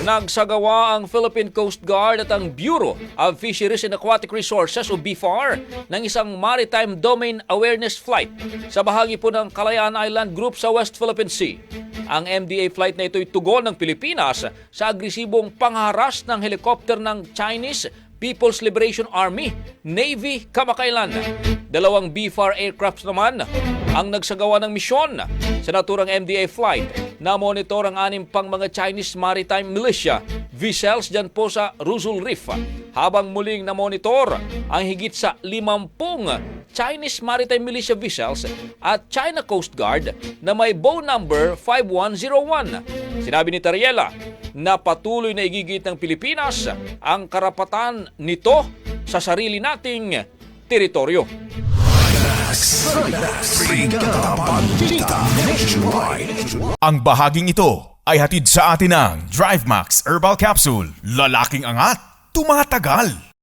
Nagsagawa ang Philippine Coast Guard at ang Bureau of Fisheries and Aquatic Resources o BFAR ng isang Maritime Domain Awareness Flight sa bahagi po ng Kalayaan Island Group sa West Philippine Sea. Ang MDA flight na ito'y tugon ng Pilipinas sa agresibong pangharas ng helikopter ng Chinese People's Liberation Army, Navy kamakailan. Dalawang BFAR aircrafts naman ang nagsagawa ng misyon sa naturang MDA flight na monitor ang 6 pang mga Chinese Maritime Militia vessels dyan po sa Ruzul Reef, habang muling na-monitor ang higit sa 50 Chinese Maritime Militia vessels at China Coast Guard na may bow number 5101. Sinabi ni Tariela na patuloy na igigit ng Pilipinas ang karapatan nito sa sarili nating teritoryo. Ang bahaging ito ay hatid sa atin ng DriveMax Herbal Capsule. Lalaking angat, tumatagal.